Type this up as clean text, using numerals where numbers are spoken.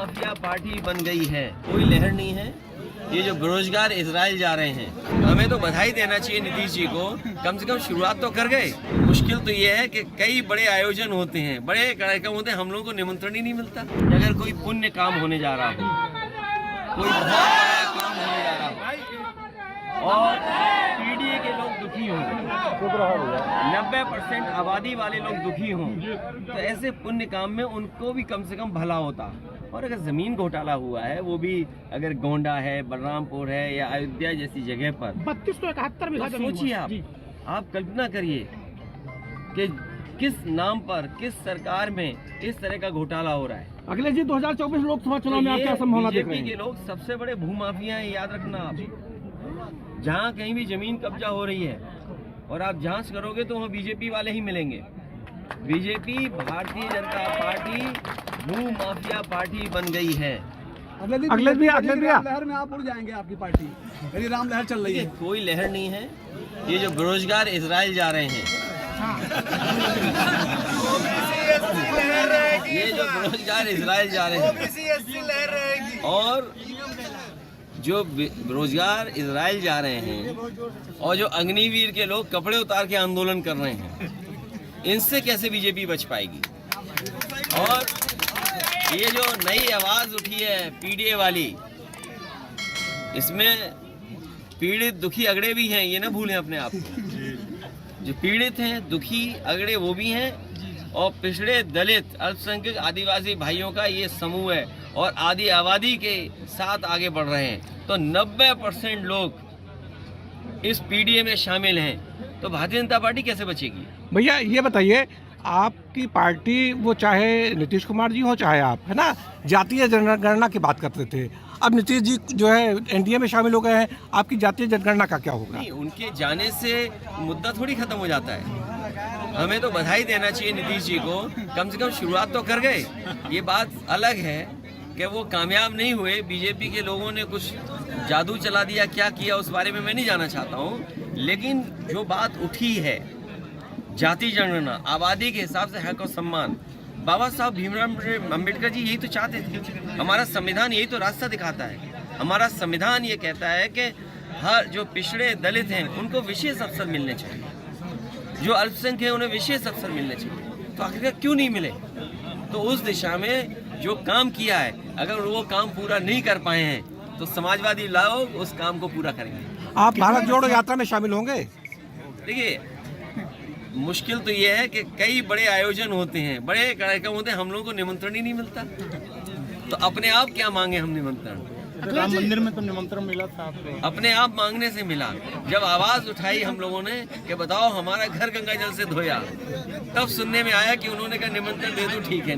Mafia party बन गई है, कोई लहर नहीं है। ये जो बेरोजगार इजराइल जा रहे हैं, हमें तो बधाई देना चाहिए नीतीश जी को, कम से कम शुरुआत तो कर गए। मुश्किल तो ये है कि कई बड़े आयोजन होते हैं, बड़े कार्यक्रम होते हैं, हम लोगों को निमंत्रण ही नहीं मिलता। अगर कोई पुण्य काम होने जा रहा हो, कोई बहुत बड़ा काम होने जा रहा हो और पीडीए के लोग दुखी हों, 90% आबादी वाले लोग दुखी हों, तो ऐसे पुण्य काम में उनको भी कम से कम भला होता। और अगर ज़मीन घोटाला हुआ है, वो भी अगर गोंडा है, बलरामपुर है या अयोध्या जैसी जगह पर 3271 बीघा जमीन, सोचिए आप कल्पना करिए कि किस नाम पर, किस सरकार में इस तरह का घोटाला हो रहा है। अगले जी 2024 लोकसभा चुनाव में आप क्या संभावना देख रहे हैं? बीजेपी के लोग सबसे बड़े भूमाफिया हैं, याद रखना आप। जहाँ कहीं भी जमीन कब्जा हो रही है और आप जांच करोगे तो वहाँ बीजेपी वाले ही मिलेंगे। BJP, Bharatiya Janata party भूमाफिया party बन गई है। अगले भी लहर में आप उड़ जाएंगे, आपकी पार्टी यदि राम लहर चल रही है। कोई लहर नहीं है। ये जो बेरोजगार इजराइल जा रहे हैं, ये जो बेरोजगार इजराइल जा रहे हैं और जो बेरोजगार इजराइल जा रहे हैं और जो अग्निवीर के लोग कपड़े उतार के आंदोलन कर रहे हैं, इनसे कैसे बीजेपी बच पाएगी? और ये जो नई आवाज उठी है पीडीए वाली, इसमें पीड़ित दुखी अगड़े भी हैं, ये ना भूलें अपने आप को। जो पीड़ित हैं, दुखी अगड़े वो भी हैं, और पिछड़े, दलित, अल्पसंख्यक, आदिवासी भाइयों का ये समूह है और आदि आबादी के साथ आगे बढ़ रहे हैं। तो 90% लोग इस पीडीए में शामिल हैं, तो भारतीय जनता पार्टी कैसे बचेगी? भैया ये बताइए, आपकी पार्टी, वो चाहे नीतीश कुमार जी हो चाहे आप, है ना, जातीय जनगणना की बात करते थे। अब नीतीश जी जो है एनडीए में शामिल हो गए हैं, आपकी जातीय जनगणना का क्या होगा? नहीं, उनके जाने से मुद्दा थोड़ी खत्म हो जाता है। हमें तो बधाई देना चाहिए नीतीश जी को, कम से कम शुरुआत तो कर गए। ये बात अलग है कि वो कामयाब नहीं हुए, बीजेपी के लोगों ने कुछ जादू चला दिया, क्या किया उस बारे में मैं नहीं जाना चाहता हूँ। लेकिन जो बात उठी है, जाति जनगणना, आबादी के हिसाब से हक और सम्मान, बाबा साहब भीमराव अम्बेडकर जी यही तो चाहते थे। हमारा संविधान यही तो रास्ता दिखाता है। हमारा संविधान ये कहता है कि हर जो पिछड़े दलित हैं उनको विशेष अवसर मिलने चाहिए, जो अल्पसंख्यक हैं उन्हें विशेष अवसर मिलने चाहिए। तो आखिरकार क्यों नहीं मिले? तो उस दिशा में जो काम किया है, अगर वो काम पूरा नहीं कर पाए हैं तो समाजवादी लोग उस काम को पूरा करेंगे। आप भारत जोड़ो यात्रा में शामिल होंगे? देखिए, मुश्किल तो ये है कि कई बड़े आयोजन होते हैं, बड़े कार्यक्रम होते हैं, हम लोगों को निमंत्रण ही नहीं मिलता। तो अपने आप क्या मांगे हम निमंत्रण? राम मंदिर में तो निमंत्रण मिला था आपको? अपने आप मांगने से मिला। जब आवाज उठाई हम लोगों ने कि बताओ हमारा घर गंगा जल से धोया, तब सुनने में आया कि उन्होंने कहा निमंत्रण दे दो, ठीक है।